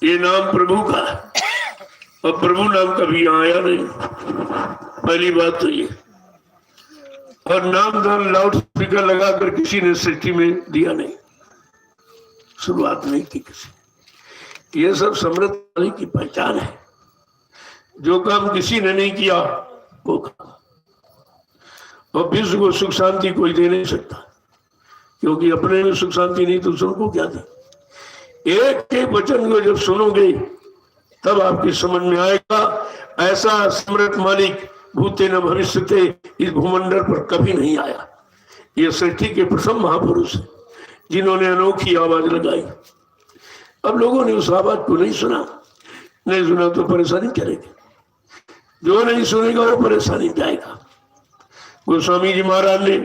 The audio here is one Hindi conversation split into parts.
ये नाम प्रभु का है और प्रभु नाम कभी आया नहीं, पहली बात तो ये। और नाम दान लाउड स्पीकर लगाकर किसी ने सृष्टि में दिया नहीं, शुरुआत नहीं की किसी। ये सब समृद्धि की पहचान है। जो काम किसी ने नहीं किया वो काम। और विश्व को सुख शांति कोई दे नहीं सकता, क्योंकि अपने में सुख शांति नहीं तो सबको क्या दे। एक एक वचन को जब सुनोगे तब आपकी समझ में आएगा ऐसा समृद्ध मालिक भूते न भविष्यते इस भूमंडल पर कभी नहीं आया। ये सृष्टि के प्रथम महापुरुष है जिन्होंने अनोखी आवाज लगाई। अब लोगों ने उस आवाज को नहीं सुना, नहीं सुना तो परेशानी करेगी। जो नहीं सुनेगा वो परेशानी जाएगा। गोस्वामी जी महाराज ने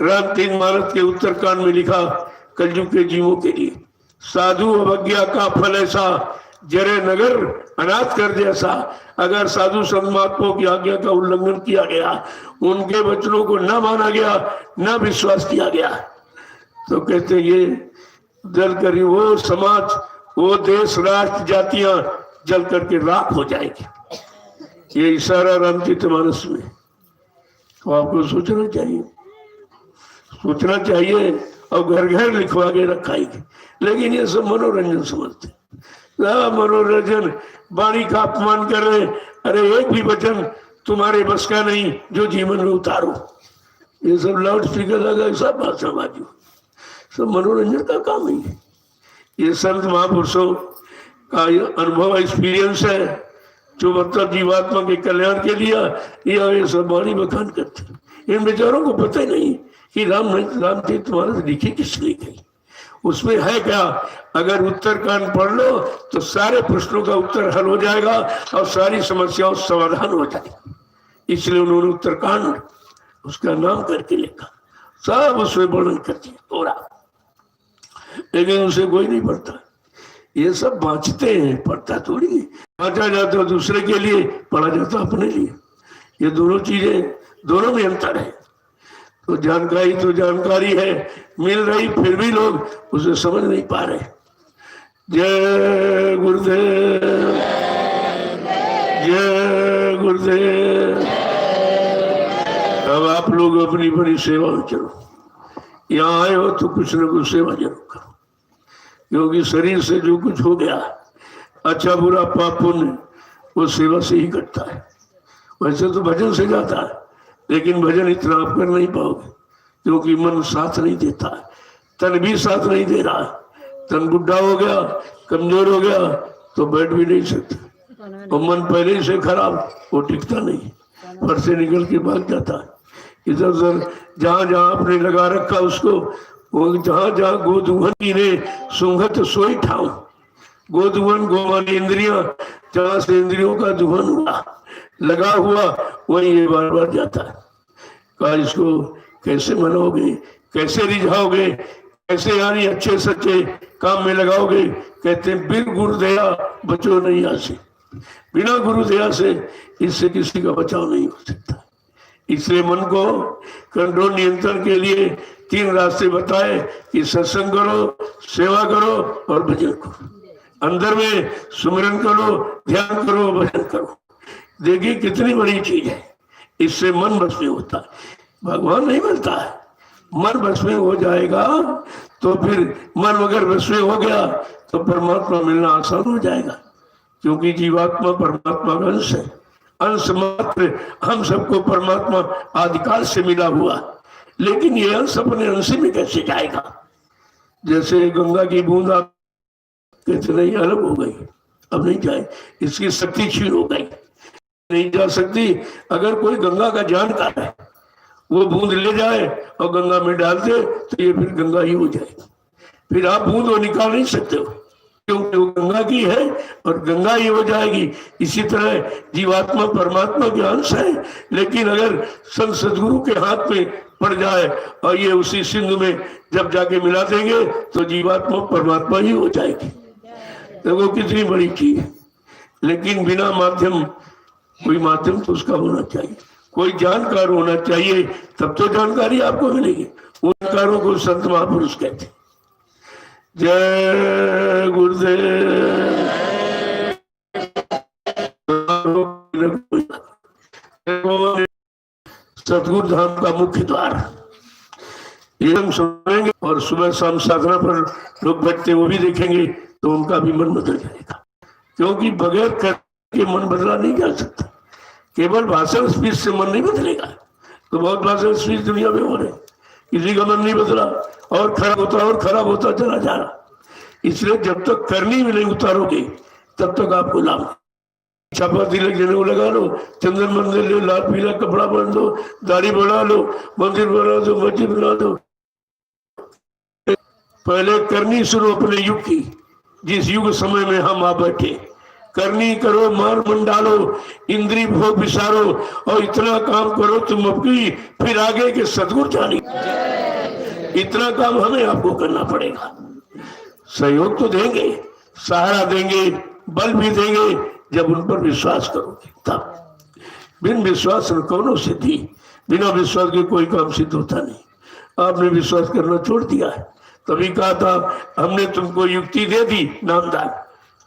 राम तीन मानस के उत्तरकांड में लिखा, कलयुग के जीवों के लिए साधु अवज्ञा का फल ऐसा, जरे नगर अनाथ कर जैसा। अगर साधु संत महात्माओं की आज्ञा का उल्लंघन किया गया, उनके वचनों को न माना गया, न विश्वास किया गया, तो कहते ये जल कर वो समाज, वो देश, राष्ट्र, जातियां जल करके राख हो जाएगी। ये इशारा रामचरितमानस में। तो आपको सोचना चाहिए, सोचना चाहिए और घर घर लिखवा के रखाएगी। लेकिन ये सब मनोरंजन समझते, मनोरंजन, वाणी का अपमान कर रहे। अरे एक भी वचन तुम्हारे बस का नहीं जो जीवन में उतारो। ये सब लाउड स्पीकर लगा, सब भाषाबाजी, सब मनोरंजन का काम ही है। ये संत महापुरुषों का अनुभव, एक्सपीरियंस है जो मतलब जीवात्मा के कल्याण के लिए ये सब वाणी बखान करते। इन बेचारों को पता ही नहीं कि रामचरितमानस लिखी किस लिए गई, उसमें है क्या। अगर उत्तरकांड पढ़ लो तो सारे प्रश्नों का उत्तर हल हो जाएगा और सारी समस्याओं समाधान हो जाएगी। इसलिए उन्होंने उत्तरकांड उसका नाम करके लिखा, सब उसमें वर्णन कर दिया पूरा। लेकिन उसे कोई नहीं पढ़ता। ये सब बांचते हैं, पढ़ता थोड़ी। बांचा जाता दूसरे के लिए, पढ़ा जाता अपने लिए। ये दोनों चीजें, दोनों में अंतर है। तो जानकारी तो जानकारी है, मिल रही, फिर भी लोग उसे समझ नहीं पा रहे। जय गुरुदेव, जय गुरुदेव। अब आप लोग अपनी बड़ी सेवा में चलो। यहाँ आए हो तो कुछ न कुछ सेवा जरूर करो, क्योंकि शरीर से जो कुछ हो गया, अच्छा बुरा पाप पुण्य, वो सेवा से ही कटता है। वैसे तो भजन से जाता है, लेकिन भजन इतना आप कर नहीं पाओगे, क्योंकि मन साथ नहीं देता है, तन भी साथ नहीं दे रहा है। तन बुढ़ा हो गया, कमजोर हो गया तो बैठ भी नहीं सकते, और मन पहले से खराब, वो टिकता नहीं, पर से निकल के भाग जाता है। इधर उधर जहाँ जहाँ आपने लगा रखा उसको, वो जहाँ जहाँ गोधुवन ने सुंघत सोई ठाव। गोधुवन गोमानी इंद्रियां, जहाँ से इंद्रियों का दुहन हुआ, लगा हुआ, वही ये बार बार जाता है। कहा इसको कैसे मनाओगे, कैसे रिझाओगे, कैसे यानी अच्छे सच्चे काम में लगाओगे। कहते हैं बिन गुरुदया बचो नहीं आसे। बिना गुरुदया से इससे किसी का बचाव नहीं हो सकता। इसलिए मन को कंट्रोल, नियंत्रण के लिए तीन रास्ते बताए कि सत्संग करो, सेवा करो और भजन करो। अंदर में सुमिरन करो, ध्यान करो, भजन करो। देखिए कितनी बड़ी चीज है। इससे मन बस में होता है, भगवान नहीं मिलता है। मन बस में हो जाएगा तो फिर मन अगर बस में हो गया तो परमात्मा मिलना आसान हो जाएगा, क्योंकि जीवात्मा परमात्मा का अंश है। अंश मात्र हम सबको परमात्मा आदिकाल से मिला हुआ, लेकिन ये अंश अपने अंश में कैसे जाएगा। जैसे गंगा की बूंद आप कहते नहीं अलग हो गई, अब नहीं जाए, इसकी शक्ति क्षीण हो गई, नहीं जा सकती। अगर कोई गंगा का जानकार है, वो बूंद ले जाए और गंगा में डाल दे तो ये फिर गंगा ही हो जाएगी। फिर आप बूंद वो निकाल नहीं सकते हो, क्योंकि वो गंगा की है और गंगा ही हो जाएगी। इसी तरह जीवात्मा परमात्मा के अंश है, लेकिन अगर संत सदगुरु के हाथ में पड़ जाए और ये उसी सिंधु में जब जाके मिला देंगे तो जीवात्मा परमात्मा ही हो जाएगी। देखो कितनी बड़ी चीज है। लेकिन बिना माध्यम, कोई माध्यम तो उसका होना चाहिए, कोई जानकार होना चाहिए, तब तो जानकारी आपको मिलेगी। उन जानकारों को संत महापुरुष कहते। जय गुरुदेव। सतगुरु धाम का मुख्य द्वार। ये हम सुनेंगे और सुबह शाम साधना पर लोग बैठते वो भी देखेंगे तो उनका भी मन बदल जाएगा, क्योंकि बगैर कर के मन बदला नहीं जा सकता। केवल भाषण स्पीच से मन नहीं बदलेगा। तो बहुत भाषण स्पीच दुनिया में हो रहे, किसी का मन नहीं बदला और खराब होता चला जा रहा। इसलिए जब तक करनी में नहीं उतारोगे तब तक आपको लाभ। छापा तिलक देने को लगा लो, चंदन मंदिर लो, लाल पीला कपड़ा बांध दो, दाढ़ी बढ़ा लो, मंदिर बना दो, मस्जिद बना दो। पहले करनी शुरू अपने युग की, जिस युग समय में हम आ बैठे। करनी करो, मार मन डालो, इंद्री भोग विसारो और इतना काम करो तुम अपनी, फिर आगे के सदगुरु जानी। इतना काम हमें आपको करना पड़ेगा। सहयोग तो देंगे, सहारा देंगे, बल भी देंगे, जब उन पर विश्वास करोगे तब। बिन विश्वास कौनो सिद्धि, बिना विश्वास के कोई काम सिद्ध होता नहीं। आपने विश्वास करना छोड़ दिया है, तभी कहा था हमने तुमको युक्ति दे दी नामदान,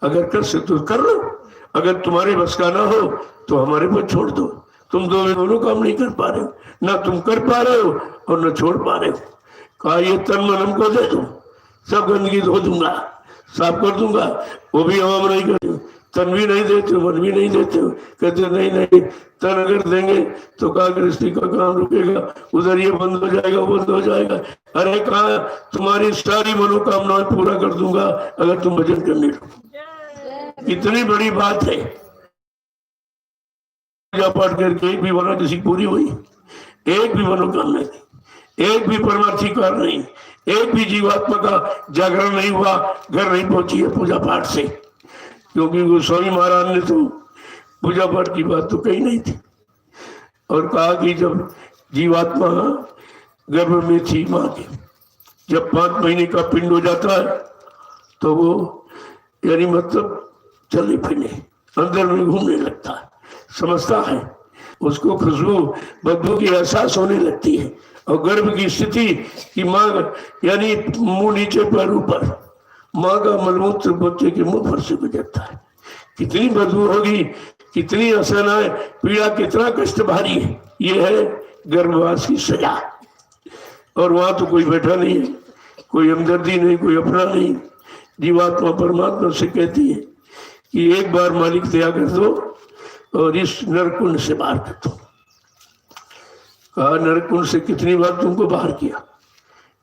अगर कर सकते तो कर लो, अगर तुम्हारे बस का ना हो तो हमारे पर छोड़ दो। तुम दोनों काम नहीं कर पा रहे हो, ना तुम कर पा रहे हो और न छोड़ पा रहे हो। कहा ये तन मन हमको दे दो, सब गंदगी धो दूंगा, साफ कर दूंगा। वो भी हम नहीं करते, तन भी नहीं देते, मन भी नहीं देते। कहते नहीं तन अगर देंगे तो कहा गृहस्थी का काम रुकेगा, उधर ये बंद हो जाएगा, वो बंद हो जाएगा। अरे कहा तुम्हारी सारी मनोकामनाएं पूरा कर दूंगा अगर तुम भजन करने लगो। इतनी बड़ी बात है। पूजा पाठ करके एक भी मनो किसी पूरी हुई, एक भी मनोकामना नहीं, एक भी परमार्थी कार्य नहीं, एक भी जीवात्मा का जागरण नहीं हुआ, घर नहीं पहुंची है पूजा पाठ से। क्योंकि गोस्वामी महाराज ने तो पूजा पाठ की बात तो कही नहीं थी, और कहा कि जब जीवात्मा गर्भ में थी माँ के, जब 5 महीने का पिंड हो जाता है तो वो यानी मतलब चलने फिरने अंदर में घूमने लगता है, समझता है, उसको खुशबू बदबू की एहसास होने लगती है। और गर्भ की स्थिति कि माँ यानी मुंह नीचे पैर ऊपर, माँ का मलमूत्र बच्चे के मुंह पर से गुजरता है। कितनी बदबू होगी, कितनी असहनाएं, पीड़ा, कितना कष्ट भारी है। ये है गर्भवास की सजा। और वहां तो कोई बैठा नहीं है, कोई हमदर्दी नहीं, कोई अपना नहीं। जीवात्मा परमात्मा से कहती है कि एक बार मालिक दया कर दो और इस नरकुंड से बाहर कर दो। कहा नरकुंड से कितनी बार तुमको बाहर किया,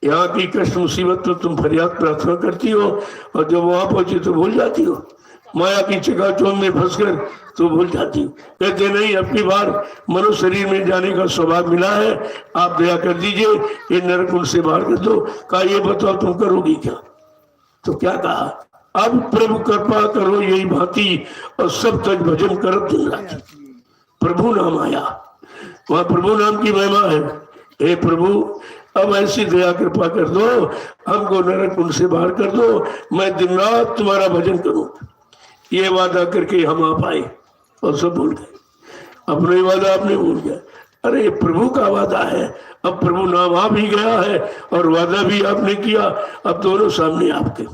यहाँ की कष्ट मुसीबत तो तुम फरियाद प्रार्थना करती हो, और जब वहां पहुंची तो भूल जाती हो, माया की चकाचौंध में फंसकर तो भूल जाती हो। कहते नहीं, अपनी बार मनुष्य शरीर में जाने का सौभाग्य मिला है, आप दया कर दीजिए, ये नरकुंड से बाहर कर दो। कहा ये बताओ तुम करोगी क्या? तो क्या कहा, अब प्रभु कृपा करो यही भांति और सब तक भजन करो दिन रात। प्रभु नाम आया, वहां प्रभु नाम की महिमा है। हे प्रभु अब ऐसी दया कृपा कर दो, हमको नरकुंड से बाहर कर दो, मैं दिन रात तुम्हारा भजन करूं। ये वादा करके हम आ पाए और सब भूल गए, अपने वादा आपने भूल गया। अरे प्रभु का वादा है, अब प्रभु नाम आ भी गया है और वादा भी आपने किया, अब दोनों सामने आपके।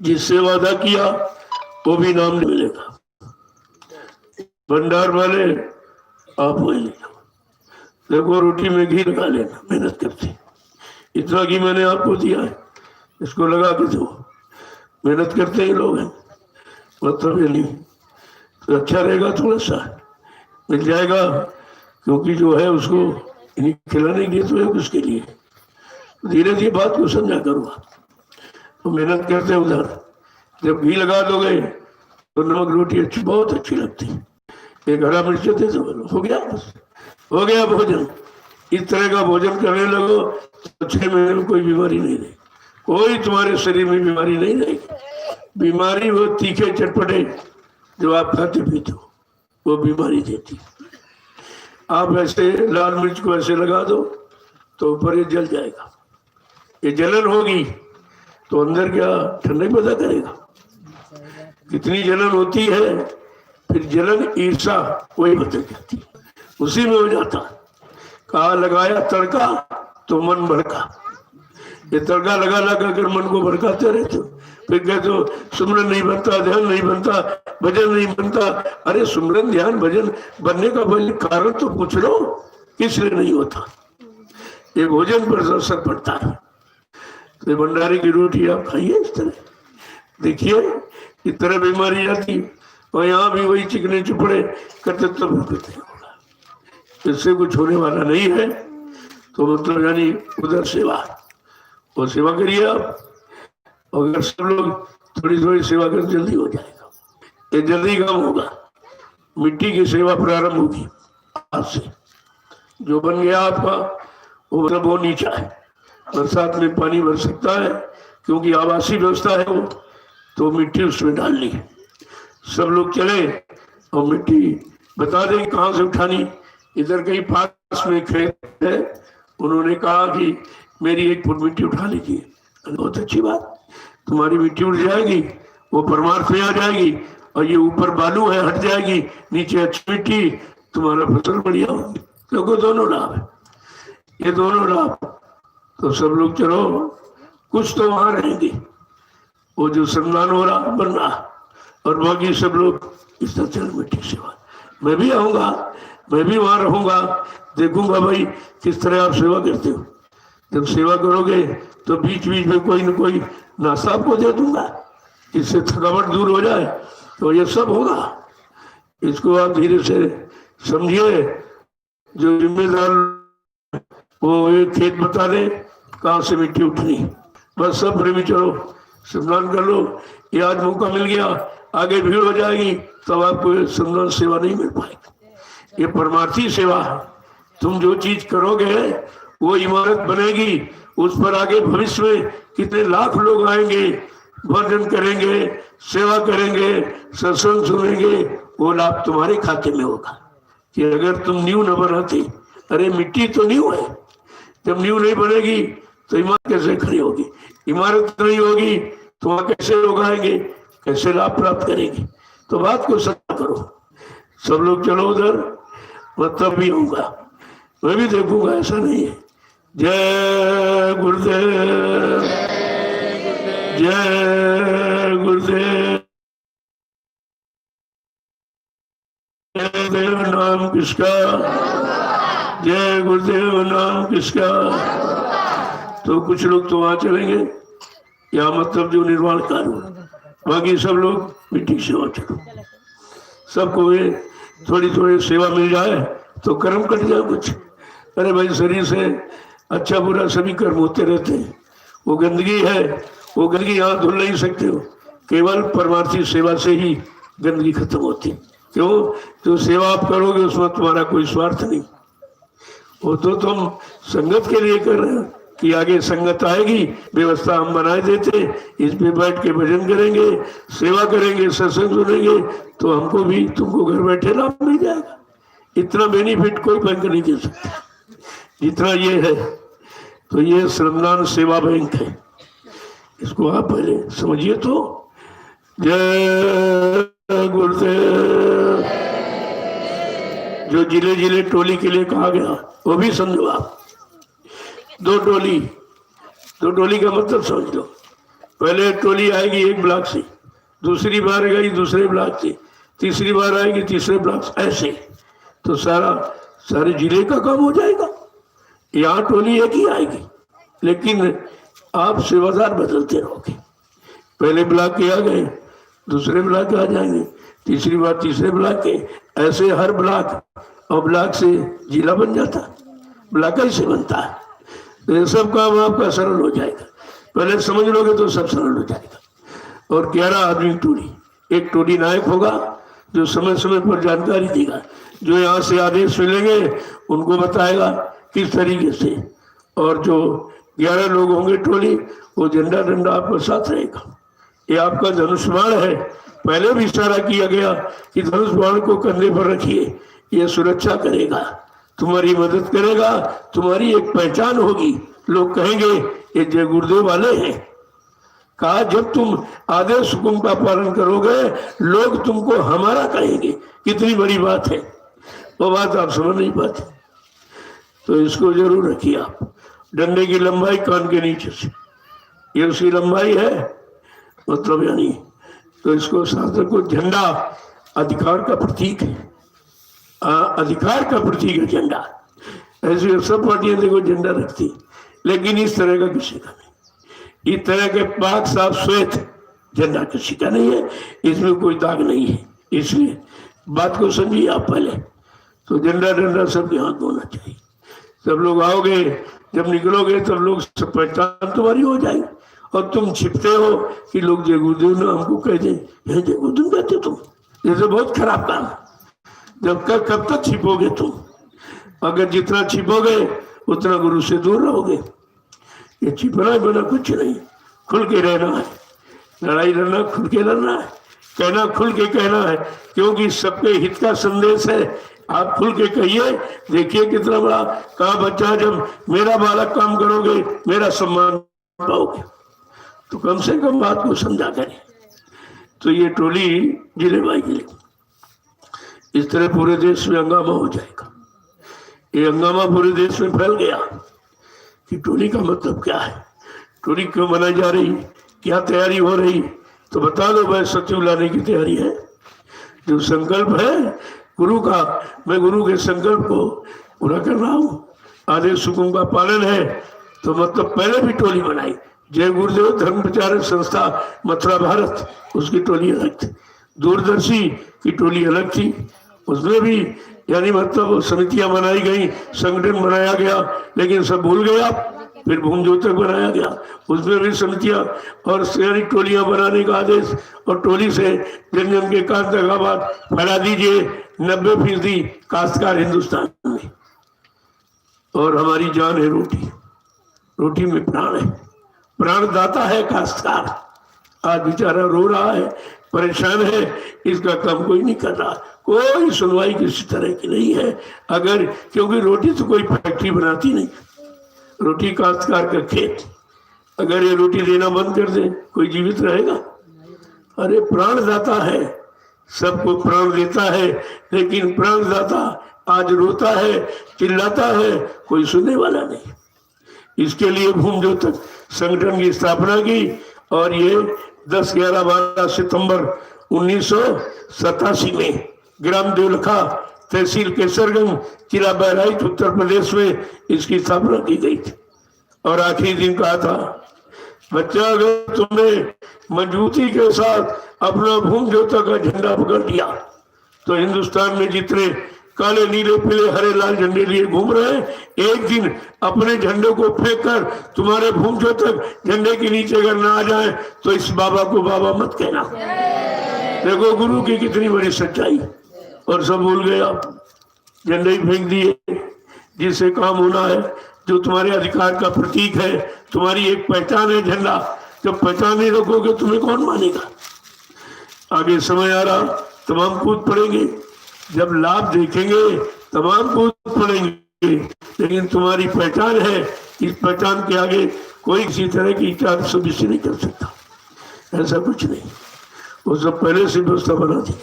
जिससे वादा किया वो भी नाम नहीं मिलेगा। भंडार वाले आप वही ले लो, देखो रोटी में घी लगा लेना, मेहनत करते, इतना घी मैंने आपको दिया है, इसको लगा के दो। मेहनत करते ही लोग हैं, मतलब ये नहीं तो अच्छा रहेगा, थोड़ा सा मिल जाएगा, क्योंकि जो है उसको खिलाने के लिए तो है उसके लिए। धीरे धीरे बात को समझा करूँगा। तो मेहनत करते हैं उधर, जब घी लगा दोगे तो नमक रोटी अच्छी, बहुत अच्छी लगती है। एक हरा मिर्च दे दो, हो गया, बस हो गया भोजन। इस तरह का भोजन करने लगो तो 6 महीने में कोई बीमारी नहीं रहेगी, कोई तुम्हारे शरीर में बीमारी नहीं रहेगी। बीमारी वो तीखे चटपटे जो आप खाते पीते हो वो बीमारी देती। आप ऐसे लाल मिर्च को ऐसे लगा दो तो ऊपर ये जल जाएगा, ये जलन होगी तो अंदर क्या ठंडक पैदा करेगा। कितनी जलन होती है, फिर जलन ईर्षा वही बदल जाती, उसी में हो जाता। कहा लगाया तड़का तो मन भड़का। ये तड़का लगा लगा कर मन को भड़काते रहते हो, फिर कहते हो सुमरन नहीं बनता, ध्यान नहीं बनता, भजन नहीं बनता। अरे सुमरन ध्यान भजन बनने का कारण तो पूछ लो, इसलिए नहीं होता। ये भोजन पर असर पड़ता है। तो भंडारे की रोटी आप खाइए इस तरह, देखिए इस तरह बीमारी जाती। और यहाँ भी वही चिकने चुपड़े करते तब होते होगा, इससे कुछ होने वाला नहीं है। तो मतलब यानी उधर सेवा, वो सेवा करिए आप। अगर सब लोग थोड़ी थोड़ी सेवा कर जल्दी हो जाएगा, ये जल्दी काम होगा। मिट्टी की सेवा प्रारंभ होगी आज से। जो बन गया आपका वो मतलब वो नीचा है, बरसात में पानी भर सकता है क्योंकि आवासीय व्यवस्था है वो, तो मिट्टी उसमें डालनी है। सब लोग चले और मिट्टी बता दें कहाँ से उठानी। इधर कहीं पास में खेत है, उन्होंने कहा कि मेरी 1 फुट मिट्टी उठा लीजिए। बहुत अच्छी बात, तुम्हारी मिट्टी उठ जाएगी, वो परमार्थ में आ जाएगी, और ये ऊपर बालू है हट जाएगी, नीचे अच्छी मिट्टी, तुम्हारा फसल बढ़िया होगी। क्योंकि दोनों लाभ है, ये दोनों लाभ। तो सब लोग चलो, कुछ तो वहां रहेंगे, वो जो सम्मान हो रहा बन रहा, और बाकी सब लोग इस तरह चल मिट्टी सेवा। मैं भी आऊंगा, मैं भी वहां रहूंगा, देखूंगा भाई किस तरह आप सेवा करते हो। जब सेवा करोगे तो बीच बीच में कोई न कोई नाश्ता आपको दे दूंगा, इससे थकावट दूर हो जाए। तो ये सब होगा, इसको आप धीरे से समझिए। जो जिम्मेदार वो एक खेत बता दे कहाँ से मिट्टी उठनी, बस सब प्रेमी चलो स्नान कर लो। ये आज मौका मिल गया, आगे भीड़ हो जाएगी तब आपको सम्मान सेवा नहीं मिल पाएगी। ये परमार्थी सेवा है। तुम जो चीज करोगे वो इमारत बनेगी, उस पर आगे भविष्य में कितने लाख लोग आएंगे, भजन करेंगे, सेवा करेंगे, सत्संग सुनेंगे, वो लाभ तुम्हारे खाते में होगा। कि अगर तुम नींव न बनाते, अरे मिट्टी तो नींव है, जब नींव नहीं बनेगी तो इमारत कैसे खड़ी होगी, इमारत नहीं होगी तो वहां कैसे लोग आएंगे, कैसे लाभ प्राप्त करेंगे। तो बात को सत्य करो, सब लोग चलो उधर, मैं तब भी आऊंगा, मैं भी देखूंगा, ऐसा नहीं है। जय गुरुदेव, जय गुरुदेव, जय देव नाम किसका, जय गुरुदेव नाम किसका। तो कुछ लोग तो वहां चलेंगे, या मतलब जो निर्वाण कार्य, बाकी सब लोग मिट्टी सेवा चलो। सबको ये थोड़ी थोड़ी सेवा मिल जाए तो कर्म कट जाए कुछ। अरे भाई शरीर से अच्छा बुरा सभी कर्म होते रहते हैं, वो गंदगी है, वो गंदगी यहाँ धुल नहीं सकते हो, केवल परमार्थी सेवा से ही गंदगी खत्म होती। क्यों? जो सेवा आप करोगे उसमें तुम्हारा कोई स्वार्थ नहीं, वो तो तुम संगत के लिए कर रहे हो कि आगे संगत आएगी, व्यवस्था हम बनाए देते, इस पे बैठ के भजन करेंगे, सेवा करेंगे, सत्संग सुनेंगे, तो हमको भी तुमको घर बैठे लाभ मिल जाएगा। इतना बेनिफिट कोई बैंक नहीं दे सकता जितना ये है। तो ये श्रमदान सेवा बैंक है, इसको आप पहले समझिए। तो जय गुरुदेव। जो जिले जिले टोली के लिए कहा गया वो भी समझो आप। 2 टोली, 2 टोली का मतलब समझ लो। पहले टोली आएगी एक ब्लॉक से, दूसरी बार आएगी दूसरे ब्लॉक से, तीसरी बार आएगी तीसरे ब्लॉक से, ऐसे तो सारे जिले का काम हो जाएगा। यहाँ टोली एक ही आएगी, लेकिन आप सेवादार बदलते रहोगे। पहले ब्लॉक के आ गए, दूसरे ब्लॉक आ जाएंगे, तीसरी बार तीसरे ब्लॉक के, ऐसे हर ब्लॉक और ब्लॉक से जिला बन जाता, ब्लॉक ऐसे बनता है। तो ये सब काम आपका सरल हो जाएगा, पहले समझ लोगे तो सब सरल हो जाएगा। और 11 आदमी टोली, एक टोली नायक होगा जो समय समय पर जानकारी देगा, जो यहाँ से आदेश मिलेंगे उनको बताएगा किस तरीके से। और जो 11 लोग होंगे टोली, वो झंडा डंडा आपके साथ रहेगा। ये आपका धनुष बाण है, पहले भी इशारा किया गया कि धनुष बाण को कंधे पर रखिए, ये सुरक्षा करेगा, तुम्हारी मदद करेगा, तुम्हारी एक पहचान होगी। लोग कहेंगे ये जय गुरुदेव वाले हैं। कहा जब तुम आदेश हुकुम का पालन करोगे लोग तुमको हमारा कहेंगे, कितनी बड़ी बात है। वो बात आप समझ नहीं पाते, तो इसको जरूर रखिए आप। डंडे की लंबाई कान के नीचे से, ये उसकी लंबाई है, मतलब यानी। तो इसको शास्त्र को झंडा अधिकार का प्रतीक है, अधिकार का प्रतीक है झंडा। ऐसी सब पार्टियां देखो झंडा रखती, लेकिन इस तरह का किसी का नहीं। इस तरह के पाक साफ श्वेत झंडा किसी का नहीं है, इसमें कोई दाग नहीं है। इसलिए बात को समझिए आप पहले। तो झंडा डंडा सबके हाथ होना चाहिए। सब लोग आओगे, जब निकलोगे तब लोग सब पहचान तुम्हारी हो जाएगी। और तुम छिपते हो कि लोग जय गुरुदेव ना हमको कह दें, जय गुरुदेव कहते तुम, ये तो बहुत खराब काम है। जब कब तक छिपोगे तुम? अगर जितना छिपोगे उतना गुरु से दूर रहोगे। ये छिपना बना कुछ नहीं, खुल के रहना है। लड़ाई लड़ना खुल के लड़ना है, कहना खुल के कहना है, क्योंकि सबके हित का संदेश है। आप खुल के कहिए, देखिए कितना बड़ा कहा बच्चा, जब मेरा बालक काम करोगे मेरा सम्मान पाओगे। तो कम से कम बात को समझा करें। तो ये टोली जिले बाई जिले इस तरह पूरे देश में हंगामा हो जाएगा। ये हंगामा पूरे देश में फैल गया कि टोली का मतलब क्या है, टोली क्यों बनाई जा रही, क्या तैयारी हो रही। तो बता दो भाई, सचिव लाने की तैयारी है। जो संकल्प है गुरु का, मैं गुरु के संकल्प को पूरा कर रहा हूँ, आदेश हुकुम का पालन है। तो मतलब पहले भी टोली बनाई, जय गुरुदेव धर्म प्रचारक संस्था मथुरा भारत, उसकी टोली अलग थी। दूरदर्शी की टोली अलग थी, उसमें भी यानी मतलब समितियां बनाई गई, संगठन बनाया गया, लेकिन सब भूल गए आप। फिर भूम ज्योतक बनाया गया, उसमें भी समितियां और शहरी टोलियां बनाने का आदेश, और टोली से जन जन के कान तक आवाज फैला दीजिए। 90% काश्तकार हिंदुस्तान में, और हमारी जान है रोटी, रोटी में प्राण है, प्राण दाता है काश्तकार। आज बेचारा रो रहा है, परेशान है, इसका काम कोई नहीं कर रहा, कोई सुनवाई किसी तरह की नहीं है। अगर क्योंकि रोटी तो कोई फैक्ट्री बनाती नहीं, रोटी काश्तकार का खेत। अगर ये रोटी देना बंद कर दे, कोई जीवित रहेगा? अरे प्राणदाता है, सबको प्राण देता है, लेकिन प्राणदाता आज रोता है, चिल्लाता है, कोई सुनने वाला नहीं। इसके लिए भूम ज्योतक संगठन की स्थापना की, और ये 10, 11, 12 सितंबर 1987 में ग्राम देवलखा, तहसील केसरगंज, जिला बहराइच, उत्तर प्रदेश में इसकी स्थापना की गई थी। और आखिरी दिन कहा था, बच्चा अगर तुमने मजबूती के साथ अपना भूम ज्योतक का झंडा पकड़ लिया, तो हिंदुस्तान में जितने काले नीले पीले हरे लाल झंडे लिए घूम रहे हैं, एक दिन अपने झंडे को फेंक कर तुम्हारे भूम ज्योतक झंडे के नीचे अगर ना आ जाए तो इस बाबा को बाबा मत कहना। देखो गुरु की कितनी बड़ी सच्चाई। और सब भूल गए, आप झंडे ही फेंक दिए। जिससे काम होना है, जो तुम्हारे अधिकार का प्रतीक है, तुम्हारी एक पहचान है झंडा, जब पहचान नहीं रखोगे तुम्हें कौन मानेगा? आगे समय आ रहा, तमाम कूद पड़ेंगे, जब लाभ देखेंगे तमाम कूद पड़ेंगे, लेकिन तुम्हारी पहचान है, इस पहचान के आगे कोई किसी तरह की 420 नहीं कर सकता। ऐसा कुछ नहीं, वो सब पहले से व्यवस्था बना दी।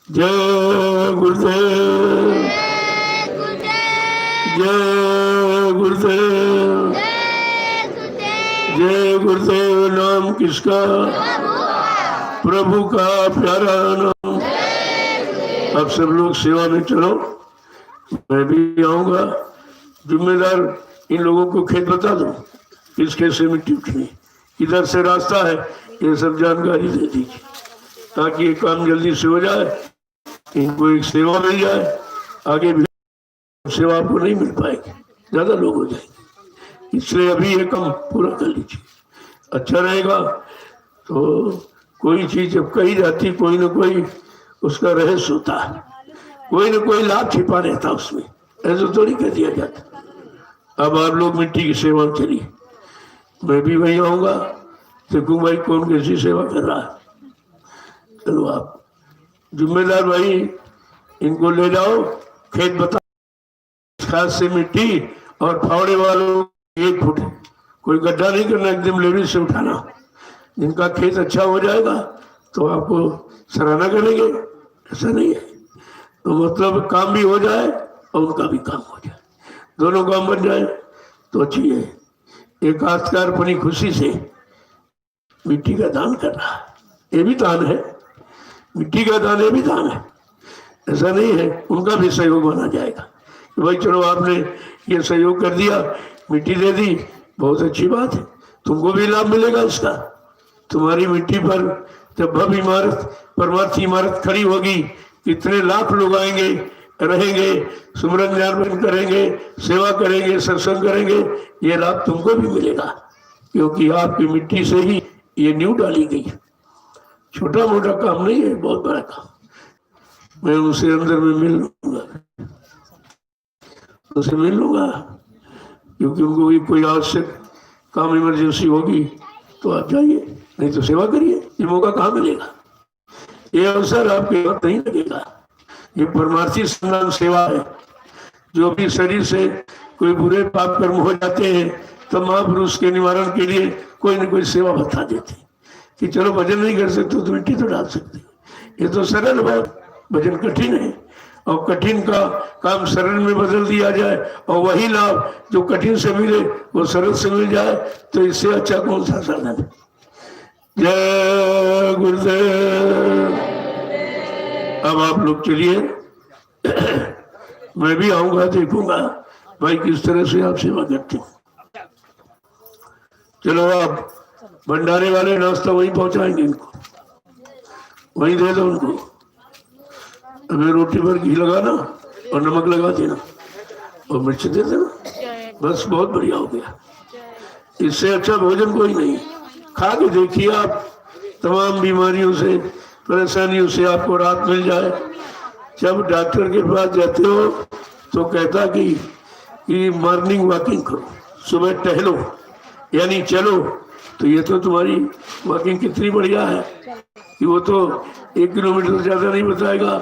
जय गुरुदेव, जय गुरुदेव, जय गुरुदेव। नाम किसका? प्रभु का प्यारा नाम। अब सब लोग सेवा में चलो, मैं भी आऊंगा। जिम्मेदार इन लोगों को खेत बता दो, किस खेत से मिट्टी उठनी, इधर से रास्ता है, ये सब जानकारी दे दीजिए, ताकि ये काम जल्दी से हो जाए, इनको एक सेवा मिल जाए। आगे भी सेवा आपको नहीं मिल पाएगी, ज्यादा लोग हो जाएंगे, इसलिए अभी ये काम पूरा कर लीजिए, अच्छा रहेगा। तो कोई चीज जब कही जाती, कोई ना कोई उसका रहस्य होता है, कोई ना कोई लाभ छिपा रहता उसमें, ऐसा थोड़ी कह दिया जाता। अब आप लोग मिट्टी की सेवा में चलिए, मैं भी वही आऊंगा, देखूं भाई कौन कैसी सेवा कर रहा है। चलो आप जिम्मेदार भाई, इनको ले जाओ खेत, बता खाद से मिट्टी और फावड़े वालों 1 फुट, कोई गड्ढा नहीं करना, एकदम लेवल से उठाना। जिनका खेत अच्छा हो जाएगा तो आपको सराहना करेंगे, ऐसा नहीं है। तो मतलब काम भी हो जाए और उनका भी काम हो जाए, दोनों काम बन जाए तो अच्छी है। एक काश्तकार अपनी खुशी से मिट्टी का दान कर रहा है, ये भी दान है, मिट्टी का दान ये भी दान है, ऐसा नहीं है। उनका भी सहयोग माना जाएगा, कि भाई चलो आपने ये सहयोग कर दिया, मिट्टी दे दी, बहुत अच्छी बात है, तुमको भी लाभ मिलेगा इसका। तुम्हारी मिट्टी पर जब भव्य इमारत, परमार्थी इमारत खड़ी होगी, कितने लाख लोग आएंगे, रहेंगे, सुमरन ध्यान करेंगे, सेवा करेंगे, सत्संग करेंगे, ये लाभ तुमको भी मिलेगा, क्योंकि आपकी मिट्टी से ही ये नींव डाली गई। छोटा मोटा काम नहीं है, बहुत बड़ा काम। मैं उनसे अंदर में मिल लूंगा, उनसे मिल लूंगा, क्योंकि उनको भी कोई आवश्यक काम इमरजेंसी होगी तो आप जाइए, नहीं तो सेवा करिए। ये मौका कहाँ मिलेगा, ये अवसर आपके वक्त नहीं लगेगा। ये परमार्थी संग्राम सेवा है। जो भी शरीर से कोई बुरे पाप कर्म हो जाते हैं तो महापुरुष के निवारण के लिए कोई न कोई सेवा बता देते कि चलो भजन नहीं कर सकते तो मिट्टी तो डाल सकते। ये तो सरल है, भजन कठिन है, और कठिन का काम सरल में बदल दिया जाए और वही लाभ जो कठिन से मिले वो सरल से मिल जाए, तो इससे अच्छा कौन सा साधन है। जय गुरुदेव। अब आप लोग चलिए, मैं भी आऊंगा, देखूंगा भाई किस तरह से आप सेवा करते हैं। चलो आप भंडारे वाले नाश्ता वहीं पहुंचाएंगे, इनको वहीं दे दो उनको। हमें रोटी पर घी लगाना और नमक लगा देना और मिर्च दे देना, बस बहुत बढ़िया हो गया। इससे अच्छा भोजन कोई नहीं। खा के देखिए आप, तमाम बीमारियों से, परेशानियों से आपको राहत मिल जाए। जब डॉक्टर के पास जाते हो तो कहता कि मॉर्निंग वॉकिंग करो, सुबह टहलो यानी चलो। तो ये तो तुम्हारी वॉकिंग कितनी बढ़िया है कि वो तो 1 किलोमीटर ज्यादा नहीं बताएगा।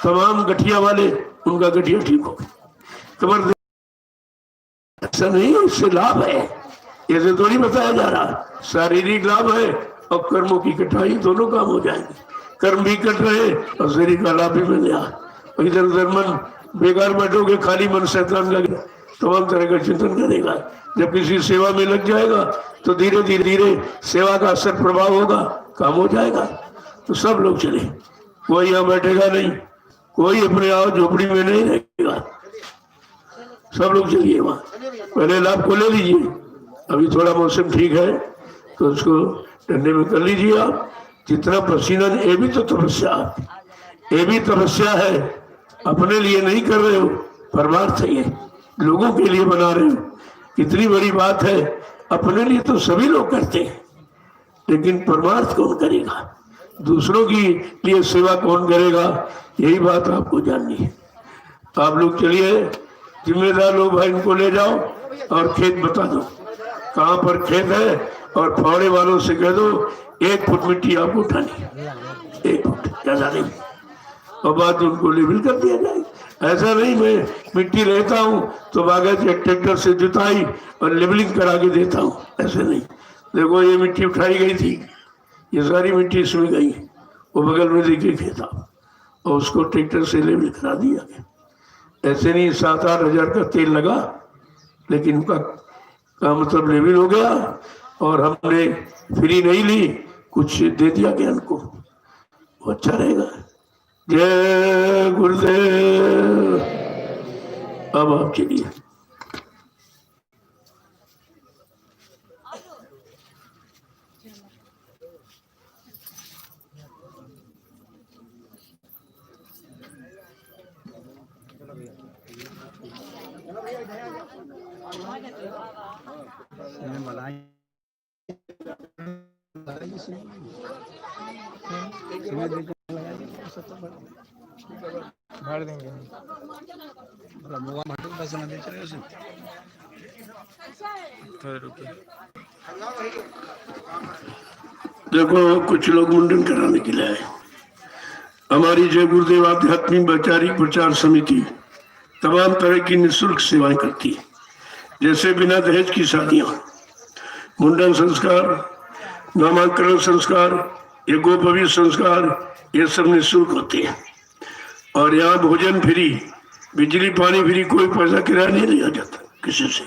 तमाम गठिया वाले, उनका गठिया ठीक हो गया। ऐसा नहीं, इससे लाभ है, ऐसे तो नहीं बताया जा रहा। शारीरिक लाभ है और कर्मों की कटाई, दोनों काम हो जाएंगे। कर्म भी कट रहे और शरीर का लाभ भी मिल गया। इधर उधर मन बेकार बैठोगे, खाली मन शैतान लगे, तमाम तरह का चिंतन करेगा। जब किसी सेवा में लग जाएगा तो धीरे धीरे सेवा का असर प्रभाव होगा, काम हो जाएगा। तो सब लोग चले, कोई यहाँ बैठेगा नहीं, कोई अपने आओ झोपड़ी में नहीं रहेगा, सब लोग चलिए वहाँ। पहले लाभ को ले लीजिए, अभी थोड़ा मौसम ठीक है तो उसको ठंडे में कर लीजिए आप। जितना पसीना, ये भी तो तपस्या, ये भी तपस्या है। अपने लिए नहीं कर रहे हो, परमार्थ है, ये लोगों के लिए बना रहे हो, कितनी बड़ी बात है। अपने लिए तो सभी लोग करते हैं, लेकिन परमार्थ कौन करेगा, दूसरों की लिए सेवा कौन करेगा, यही बात आपको जाननी है। आप लोग चलिए, जिम्मेदार लोग भाई, इनको ले जाओ और खेत बता दो कहाँ पर खेत है, और फावड़े वालों से कह दो 1 फुट मिट्टी आपको उठानी, 1 फुट ज्यादा नहीं, और बाद उनको लेवल कर दिया जाए। ऐसा नहीं मैं मिट्टी लेता हूँ तो बागत ट्रैक्टर से जुताई और लेवलिंग करा के देता हूँ, ऐसे नहीं। देखो ये मिट्टी उठाई गई थी, ये सारी मिट्टी इसमें गई, वो बगल में देखिए खेता, और उसको ट्रैक्टर से लेवल करा दिया गया। ऐसे नहीं 7-8 हजार का तेल लगा, लेकिन उनका का मतलब लेवल हो गया, और हमने फ्री नहीं ली, कुछ दे दिया ज्ञान को, वो अच्छा रहेगा। जय गुरुदेव। अब आप चलिए। भर देंगे देखो कुछ लोग मुंडन कराने के लिए आए। हमारी जय गुरुदेव आध्यात्मिक वैचारिक प्रचार समिति तमाम तरह की निःशुल्क सेवाएं करती है, जैसे बिना दहेज की शादियां, मुंडन संस्कार, नामांकन संस्कार, यज्ञोपवीत संस्कार, ये सब निःशुल्क होते हैं। और यहाँ भोजन फ्री, बिजली पानी फ्री, कोई पैसा किराया नहीं लिया जाता किसी से,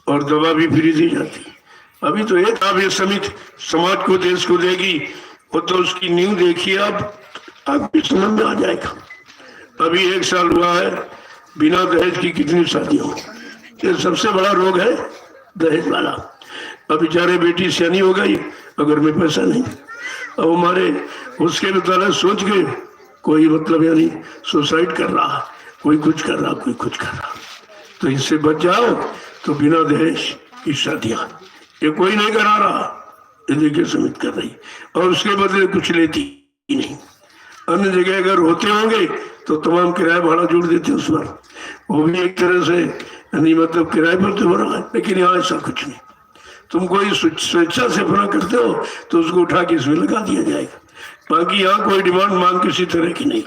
और दवा भी फ्री दी जाती। अभी तो एक आप ये समिति समाज को, देश को देगी, वो तो उसकी नींव देखिए आप, आपकी समझ में आ जाएगा। अभी 1 साल हुआ है बिना दहेज की कितनी शादियां हो। ये सबसे बड़ा रोग है दहेज वाला। अब बेचारे बेटी सियानी हो गई, अगर में पैसा नहीं, अब हमारे उसके मुताबिक सोच के कोई मतलब यानी सुसाइड कर रहा, कोई कुछ कर रहा, कोई कुछ कर रहा। तो इससे बच जाओ। तो बिना दहेज की शादियां ये कोई नहीं करा रहा, ये देखिए समित कर रही, और उसके बदले कुछ लेती ही नहीं। अन्य जगह अगर होते होंगे तो तमाम किराया भाड़ा जोड़ देते उस पर, वो भी एक तरह से यानी मतलब किराए पर तो हो रहा है। लेकिन यहाँ ऐसा कुछ नहीं, तुम कोई स्वेच्छा से अपना करते हो तो उसको उठा के इसमें लगा दिया जाएगा। बाकी यहाँ कोई डिमांड मांग किसी तरह की नहीं।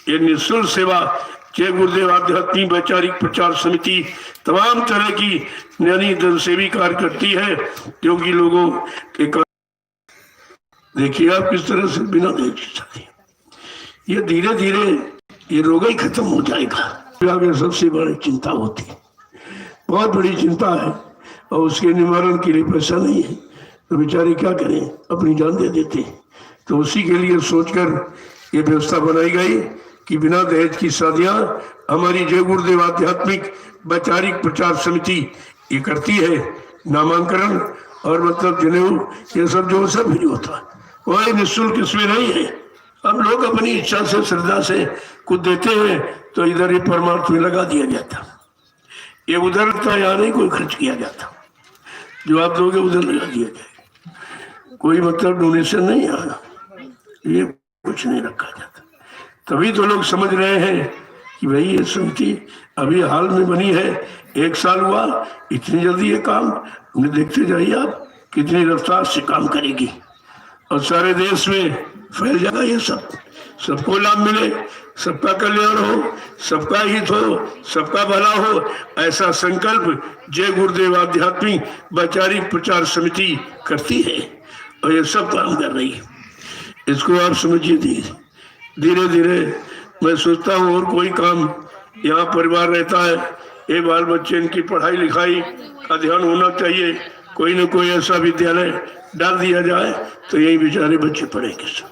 ये निःशुल्क सेवा जय गुरुदेव आध्यात्मिक वैचारिक प्रचार समिति तमाम तरह की यानी जनसेवी कार्य करती है, क्योंकि लोगों के देखिए आप किस तरह से बिना दहेज की शादी, ये धीरे धीरे ये रोग ही खत्म हो जाएगा। आगे सबसे बड़ी चिंता होती है, बहुत बड़ी चिंता है, और उसके निवारण के लिए पैसा नहीं है तो बेचारे क्या करें, अपनी जान दे देते हैं। तो उसी के लिए सोचकर ये व्यवस्था बनाई गई कि बिना दहेज की शादियां हमारी जय गुरुदेव आध्यात्मिक वैचारिक प्रचार समिति ये करती है। नामांकन और मतलब जनेऊ ये सब जो सब फ्री होता है, कोई निःशुल्क इसमें नहीं है। अब लोग अपनी इच्छा से श्रद्धा से कुछ देते हैं तो इधर ये परमार्थ में लगा दिया जाता, ये उधर था यहाँ नहीं कोई खर्च किया जाता, जो आप दोगे उधर लगा दिया जाएगा, कोई मतलब डोनेशन नहीं आना, ये कुछ नहीं रखा जाता। तभी तो लोग समझ रहे हैं कि भाई ये समिति अभी हाल में बनी है, 1 साल हुआ, इतनी जल्दी ये काम उन्हें देखते जाइए आप कितनी रफ्तार से काम करेगी, और सारे देश में फैल जाएगा ये सब, सबको लाभ मिले, सबका कल्याण हो, सबका हित हो, सबका भला हो, ऐसा संकल्प जय गुरुदेव आध्यात्मिक वैचारिक प्रचार समिति करती है, और ये सब काम कर रही है। इसको आप समझिए धीरे धीरे। मैं सोचता हूँ और कोई काम यहाँ परिवार रहता है, ये बाल बच्चे इनकी पढ़ाई लिखाई का ध्यान होना चाहिए, कोई न कोई ऐसा विद्यालय डाल दिया जाए तो यही बेचारे बच्चे पढ़ेंगे सब,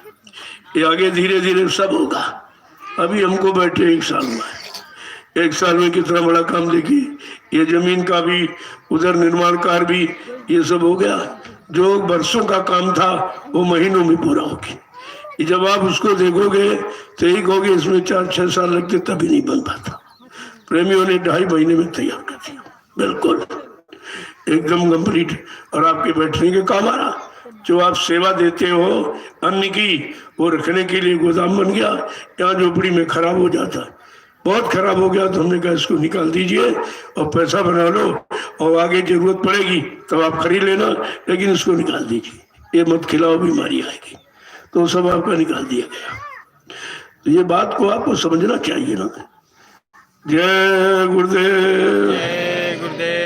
ये आगे धीरे धीरे सब होगा। अभी हमको बैठे 1 साल हुआ है, 1 साल में कितना बड़ा काम देखिए, ये जमीन का भी उधर निर्माण कार्य भी ये सब हो गया। जो वर्षों का काम था वो महीनों में पूरा हो गया। जब आप उसको देखोगे तो यही कहोगे इसमें 4-6 साल लगते तभी नहीं बन पाता, प्रेमियों ने 2.5 महीने में तैयार कर दिया, बिल्कुल एकदम कंप्लीट। और आपके बैठने के काम आ रहा, जो आप सेवा देते हो अन्न की, वो रखने के लिए गोदाम बन गया। यहाँ झोपड़ी में खराब हो जाता है, बहुत खराब हो गया तो हमने कहा इसको निकाल दीजिए और पैसा बना लो, और आगे जरूरत पड़ेगी तब आप खरीद लेना, लेकिन इसको निकाल दीजिए, ये मत खिलाओ बीमारी आएगी। तो सब आपका निकाल दिया गया। तो ये बात को आपको समझना चाहिए ना। जय गुरुदेव।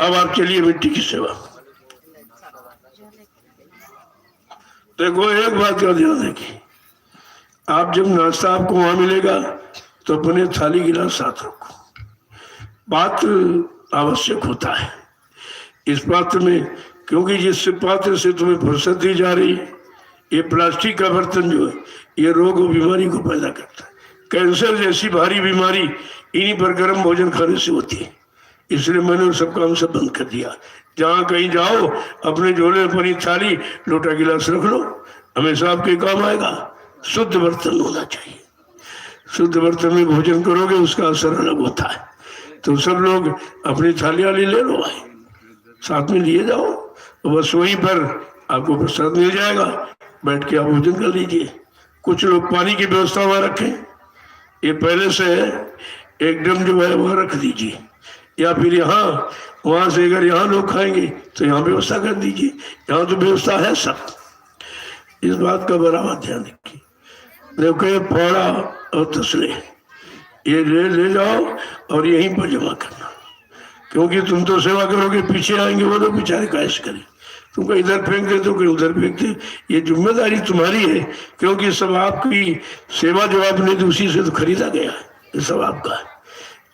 अब आप चलिए मिट्टी की सेवा। देखो एक बात का ध्यान रखिए, आप जब नाश्ता आपको वहां मिलेगा तो अपने थाली गिलास साथ रखो। बात आवश्यक होता है इस पात्र में, क्योंकि जिस पात्र से तुम्हें फुर्सत दी जा रही, ये प्लास्टिक का बर्तन जो है ये रोग और बीमारी को पैदा करता है। कैंसर जैसी भारी बीमारी इन्हीं पर गर्म भोजन खाने से होती है, इसलिए मैंने सब काम सब बंद कर दिया। जहाँ कहीं जाओ अपने झोले में अपनी थाली लोटा गिलास रख लो, हमेशा आपके काम आएगा। शुद्ध बर्तन होना चाहिए, शुद्ध बर्तन में भोजन करोगे उसका असर अलग होता है। तो सब लोग अपनी थाली वाली ले लो भाई, साथ में लिए जाओ, तो बस वहीं पर आपको प्रसाद मिल जाएगा, बैठ के आप भोजन कर लीजिए। कुछ लोग पानी की व्यवस्था वहाँ रखें, ये पहले से एक ड्रम जो है वहाँ रख दीजिए, या फिर यहाँ वहाँ से अगर यहाँ लोग खाएंगे तो यहाँ व्यवस्था कर दीजिए, यहाँ तो व्यवस्था है सब। इस बात का बराबर ध्यान रखिए। देखो फाड़ा और तसले ये ले जाओ और यहीं पर जमा करना, क्योंकि तुम तो सेवा करोगे, पीछे आएंगे वो लोग बेचारे कैसे करें, तुमको इधर फेंक दे तो कहीं उधर फेंक दे, ये जिम्मेदारी तुम्हारी है, क्योंकि सब आपकी सेवा जो आपने दी उसी से तो खरीदा गया है, ये सब आपका है।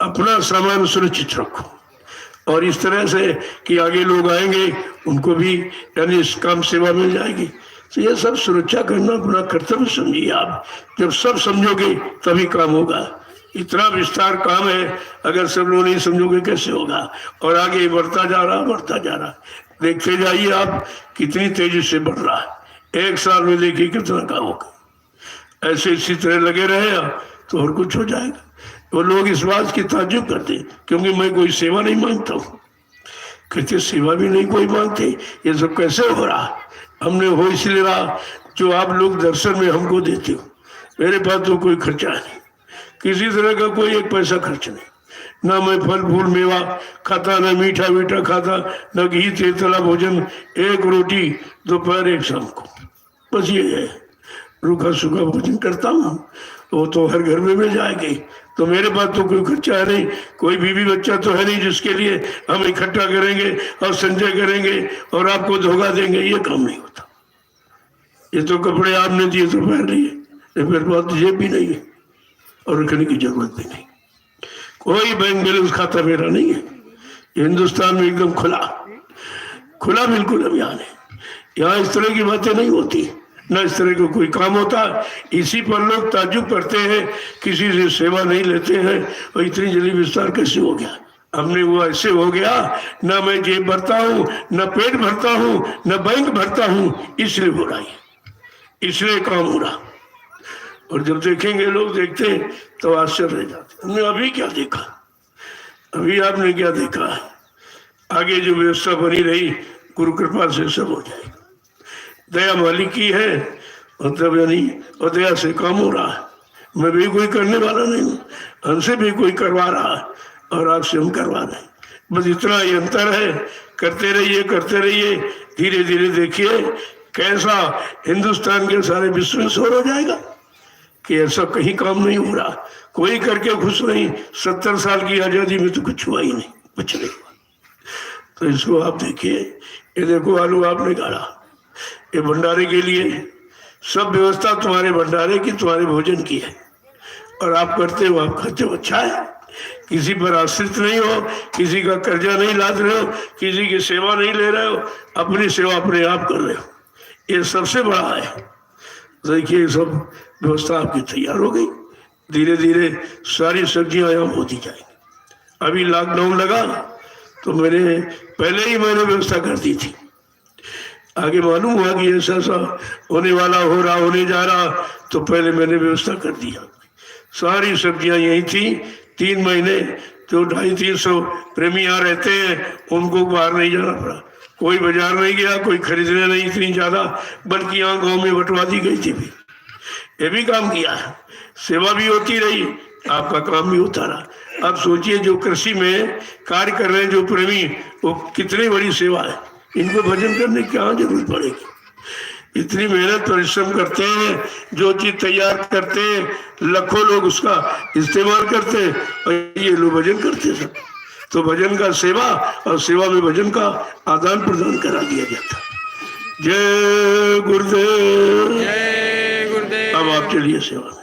अपना सामान सुरक्षित रखो, और इस तरह से कि आगे लोग आएंगे उनको भी यानी इस काम सेवा मिल जाएगी। तो ये सब सुरक्षा करना अपना कर्तव्य समझिए आप, जब सब समझोगे तभी काम होगा। इतना विस्तार काम है, अगर सब लोग नहीं समझोगे कैसे होगा। और आगे बढ़ता जा रहा। देखते जाइए आप कितनी तेजी से बढ़ रहा है। 1 साल में देखिए कितना काम होगा। ऐसे इसी तरह लगे रहे तो और कुछ हो जाएगा। वो लोग इस बात की ताज्जुब करते क्योंकि मैं कोई सेवा नहीं मांगता हूँ। कहते सेवा भी नहीं कोई मांगते, ये सब कैसे हो रहा। हमने हो इसलिए रहा जो आप लोग दर्शन में हमको देते हो। मेरे पास तो कोई खर्चा नहीं, किसी तरह का कोई 1 पैसा खर्च नहीं। ना मैं फल फूल मेवा खाता, ना मीठा मीठा खाता, न घी तेल तला भोजन, 1 रोटी दोपहर 1 शाम को, बस ये है। रूखा सूखा भोजन करता हूँ, वो तो हर घर में मिल जाएगी। तो मेरे पास तो कोई खर्चा है नहीं, कोई बीवी बच्चा तो है नहीं जिसके लिए हम इकट्ठा करेंगे और संचय करेंगे और आपको धोखा देंगे। ये काम नहीं होता। ये तो कपड़े आपने दिए तो पहन लिए, मेरे पास जेब भी नहीं है और रखने की जरूरत भी नहीं। कोई बैंक बैलेंस खाता मेरा नहीं है। हिंदुस्तान में एकदम खुला बिल्कुल अभियान है। यहाँ इस तरह की बातें नहीं होती, न इस तरह का कोई काम होता। इसी पर लोग ताज्जुब करते हैं, किसी से सेवा नहीं लेते हैं और इतनी जल्दी विस्तार कैसे हो गया। हमने वो ऐसे हो गया, न मैं जेब भरता हूँ, न पेट भरता हूँ, न बैंक भरता हूँ, इसलिए हो रहा है, इसलिए काम हो रहा। और जब देखेंगे लोग देखते हैं तो आश्चर्य रह जाते। हमने अभी क्या देखा, अभी आपने क्या देखा। आगे जो व्यवस्था बनी रही गुरु कृपा से सब हो जाएगा। दया मालिक की है और तब यानी और दया से काम हो रहा है। मैं भी कोई करने वाला नहीं हूँ, हमसे भी कोई करवा रहा है और आपसे हम करवा रहे हैं। बस इतना ही अंतर है। करते रहिए, धीरे धीरे देखिए कैसा हिंदुस्तान के सारे विश्व में शोर हो जाएगा कि ऐसा कहीं काम नहीं हो रहा, कोई करके खुश नहीं। 70 साल की आज़ादी में तो कुछ हुआ ही नहीं, कुछ नहीं हुआ। तो इसको आप देखिए, ये देखो आलू आपने गाड़ा, ये भंडारे के लिए सब व्यवस्था तुम्हारे भंडारे की, तुम्हारे भोजन की है और आप करते हो, आप खाते हो। अच्छा है, किसी पर आश्रित नहीं हो, किसी का कर्जा नहीं लाद रहे हो, किसी की सेवा नहीं ले रहे हो, अपनी सेवा अपने आप कर रहे हो। ये सबसे बड़ा है। देखिए सब व्यवस्था आपकी तैयार हो गई। धीरे धीरे सारी सब्जियां यहाँ होती जाएंगी। अभी लॉकडाउन लगा तो पहले ही मैंने व्यवस्था कर दी थी। आगे मालूम हुआ कि ऐसा होने वाला, होने जा रहा, तो पहले मैंने व्यवस्था कर दिया। सारी सब्जियां यही थी। 3 महीने तो 250-300 प्रेमी यहाँ रहते हैं, उनको बाहर नहीं जाना पड़ा। कोई बाजार नहीं गया, कोई खरीदने नहीं इतनी ज्यादा, बल्कि यहाँ गाँव में बंटवा दी गई थी। भी ये भी काम किया है, सेवा भी होती रही, आपका काम भी होता रहा। अब सोचिए जो कृषि में कार्य कर रहे हैं जो प्रेमी, वो कितनी बड़ी सेवा है। इनको भजन करने की क्या जरूरत पड़ेगी। इतनी मेहनत परिश्रम करते हैं, जो चीज तैयार करते हैं लाखों लोग उसका इस्तेमाल करते हैं और ये लोग भजन करते सब। तो भजन का सेवा और सेवा में भजन का आदान प्रदान करा दिया जाता। जय गुरुदेव, जय गुरुदेव। अब आप चलिए सेवा में।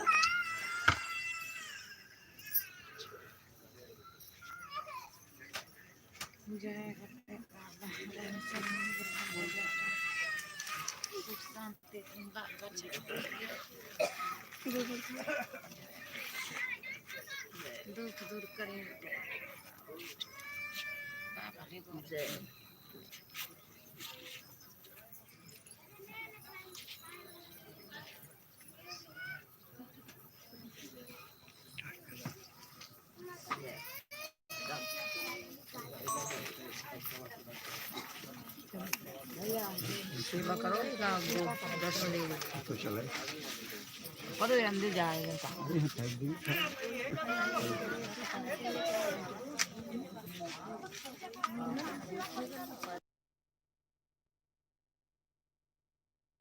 दुख दूर करें जय। सेवा करो, दर्शन ले तो चले और अंदर जाएगा।